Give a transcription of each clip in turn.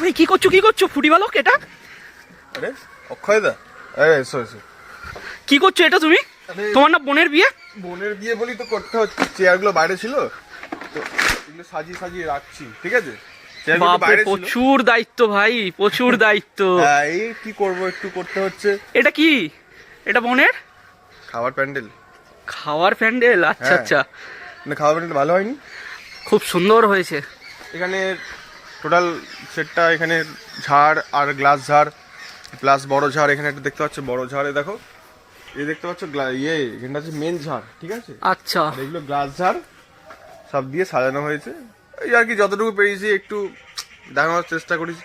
ভাই কি করছো ফুটি বালক এটা? আরে অক্ষয় দা, এসো এসো। কি করছো এটা তুমি? তোমার না বোনের বিয়ে? বোনের বিয়ে বলি তো করতে হচ্ছে, চেয়ারগুলো বাইরে ছিল তো এগুলো সাজিয়ে সাজিয়ে রাখছি, ঠিক আছে? বাপরে প্রচুর দায়িত্ব ভাই, প্রচুর দায়িত্ব। হ্যাঁ এই কি করবো, একটু করতে হচ্ছে। এটা কি? এটা বোনের খাবার প্যান্ডেল। খাওয়ার প্যান্ডেল? আচ্ছা আচ্ছা। না খাবার প্যান্ডেল ভালো হয়নি? খুব সুন্দর হয়েছে। এখানে টোটাল সেটটা, এখানে ঝাড় আর গ্লাস ঝাড় প্লাস বড় ঝাড়, এখানে একটা দেখতে পাচ্ছ বড় ঝাড়ে দেখো, এই দেখতে পাচ্ছ এখানটা হচ্ছে মেন ঝাড়, ঠিক আছে? আচ্ছা, আর এগুলো গ্লাস ঝাড় সব দিয়ে সাজানো হয়েছে। এই আর কি যতটুকু পেরেছি একটু দেখানোর চেষ্টা করেছি,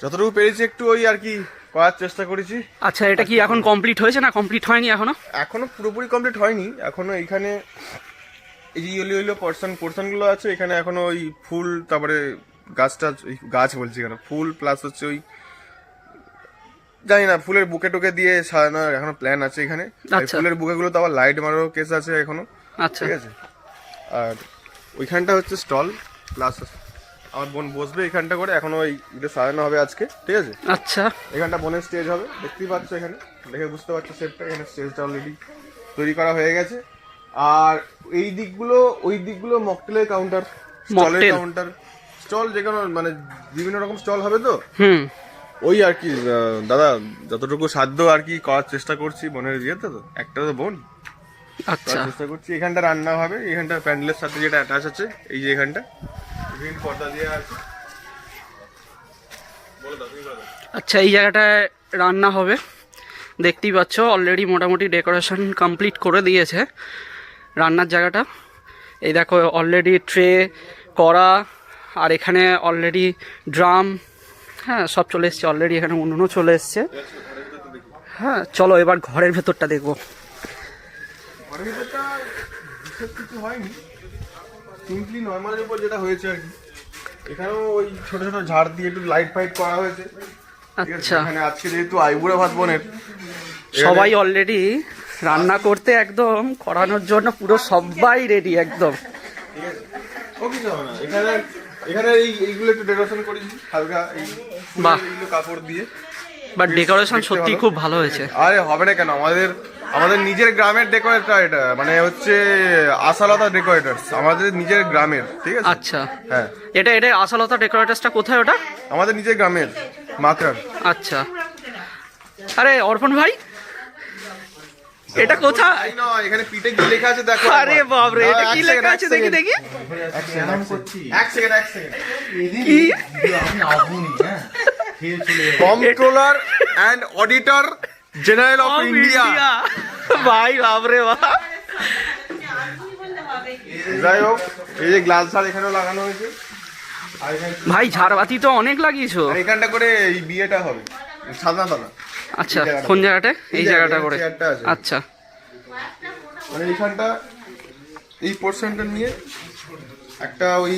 যতটুকু পেরেছি একটু ওই আর কি করার চেষ্টা করেছি। আচ্ছা এটা কি এখন কমপ্লিট হয়েছে না কমপ্লিট হয়নি এখনো? এখনো পুরোপুরি কমপ্লিট হয়নি, এখনো এইখানে এই যে ইয়েলো পোর্শনগুলো আছে এখানে এখনো ওই ফুল, তারপরে গাছ বলছি কেন, ফুল প্লাস হচ্ছে ওই জানি না ফুলের বুকে টুকে দিয়ে সাজানোর এখনো প্ল্যান আছে এখানে। ফুলের বুকেগুলো তো আবার লাইট মারারও কেস আছে এখনো, ঠিক আছে? আর ওইখানটা হচ্ছে স্টল প্লাস আমার বোন বসবে এখানটা করে, এখনো ওই এটা সাজানো হবে আজকে, ঠিক আছে? আচ্ছা এখানটা বোনের স্টেজ হবে, দেখতেই পাচ্ছ এখানে, দেখে বুঝতে পারছো সেটটা, এখানে স্টেজটা অলরেডি তৈরি করা হয়ে গেছে। আর এই দিকগুলো ওই দিকগুলো মকটেলের কাউন্টার, স্টলের কাউন্টার, স্টল যে কোনো মানে বিভিন্ন রকম স্টল হবে তো। ওই আর কি দাদা যতটুকু সাধ্য আর কি করার চেষ্টা করছি বোনের বিয়েতে, তো একটা তো বোন, আচ্ছা চেষ্টা করছি। এখানটা রান্না হবে, এখানটা প্যান্ডেলের সাথে যেটা অ্যাটাচ আছে, এই যে এখানটা গ্রিন পর্দা দিয়ে আছে। আচ্ছা এই জায়গাটায় রান্না হবে, দেখতেই পাচ্ছ অলরেডি মোটামুটি ডেকোরেশন কমপ্লিট করে দিয়েছে রান্নার জায়গাটা। এই দেখো অলরেডি ট্রে করা, আর এখানে অলরেডি ড্রাম, হ্যাঁ সব চলে এসছে অলরেডি, এখানে উনুনও চলে এসছে। হ্যাঁ চলো এবার ঘরের ভেতরটা দেখবো। ঘরের ভেতরটা বিশেষ কিছু হয়নি, সিম্পলি নর্মালের উপর যেটা হয়েছে আর কি। এখানেও ওই ছোট ছোট ঝাড় দিয়ে একটু লাইট ফাইট করা হয়েছে। আচ্ছা এখানে আজকে যেহেতু আইবুড়া ভাত বোনের, সবাই অলরেডি রান্না করতে একদম করানোর জন্য পুরো সবাই রেডি একদম। ঠিক আছে, ও কিছু হবে না। এখানে এখানে এইগুলো একটু ডেকোরেশন করেছি হালকা, এইগুলো কাপড় দিয়ে। বাট ডেকোরেশন সত্যি খুব ভালো হয়েছে। আরে হবে না কেন, আমাদের নিজের গ্রামের ডেকোরেটর এটা, মানে হচ্ছে আশালতা ডেকোরেটরস, আমাদের নিজের গ্রামের, ঠিক আছে? আচ্ছা হ্যাঁ এটা আশালতা ডেকোরেটরসটা কোথায় ওটা? আমাদের নিজের গ্রামের মাকড়ার। আচ্ছা আরে অর্পণ ভাই এটা কোথায়? এখানে পিঠে কি লেখা আছে দেখো। আরে বাপ রে, এটা কি লেখা আছে দেখি দেখি। এক সেকেন্ড কি? Controller and auditor general of India. ভাই বাপ রে বাপ। যাই হোক, এই যে গ্লাস ঝাড় এখানেও লাগানো হয়েছে। ভাই ঝাড়বাতি তো অনেক লাগিয়েছো। এখানটা করে এই বিয়েটা হবে সাদা। আচ্ছা কোন জায়গাটা? এই জায়গাটা করে। আচ্ছা মানে এইখানটা এই পোর্শনটা নিয়ে একটা ওই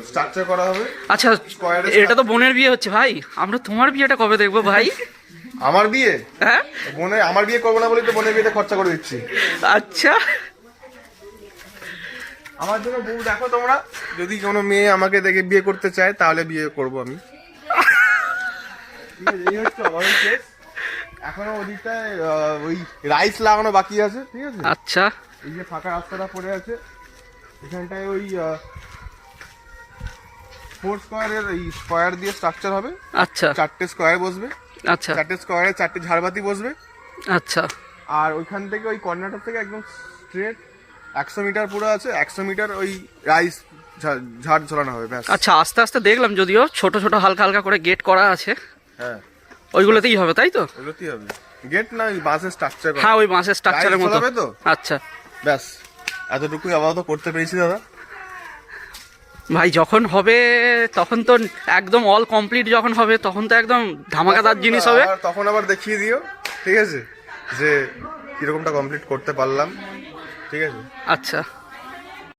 স্ট্রাকচার করা হবে। আচ্ছা এটা তো বোনের বিয়ে হচ্ছে ভাই, আমরা তোমার বিয়েটা কবে দেখবো ভাই? আমার বিয়ে? হ্যাঁ আমার বিয়ে করবো না বলে তো বোনের বিয়েতে খরচা করে দিচ্ছি। আচ্ছা আমার জন্য বউ দেখো তোমরা, যদি কোনো মেয়ে আমাকে দেখে বিয়ে করতে চায় তাহলে বিয়ে করবো আমি। এই হচ্ছে আমাদের কেস। এখনো ওদিকটায় ওই রাইস লাগানো বাকি আছে, ঠিক আছে? আচ্ছা এই যে ফাঁকা রাস্তাটা পড়ে আছে এখানটায় ওই 4 স্কয়ারের এই স্কয়ার দিয়ে স্ট্রাকচার হবে। আচ্ছা 4টে স্কয়ার বসবে। আচ্ছা 4টে স্কয়ারে 4টে ঝাড়বাতি বসবে। আচ্ছা আর ওইখান থেকে ওই কর্নারটা থেকে একদম স্ট্রেট 100 মিটার পুরো আছে, 100 মিটার ওই রাইস ঝাড় ঝোলানো হবে ব্যাস। আচ্ছা আস্তে আস্তে দেখলাম যদিও ছোট ছোট হালকা হালকা করে গেট করা আছে। হ্যাঁ ওইগুলোতেই হবে তাই তো? ওইগুলোতেই হবে, গেট না ওই বাঁশের স্ট্রাকচার। হ্যাঁ ওই বাঁশের স্ট্রাকচারের মতো হবে তো। আচ্ছা ব্যাস এতটুকুই আপাতত করতে পেরেছি দাদা। ভাই যখন হবে তখন তো একদম অল কমপ্লিট, যখন হবে তখন তো একদম ধামাকাদার জিনিস হবে। তখন আবার দেখিয়ে দিও, ঠিক আছে, যে কিরকমটা কমপ্লিট করতে পারলাম, ঠিক আছে? আচ্ছা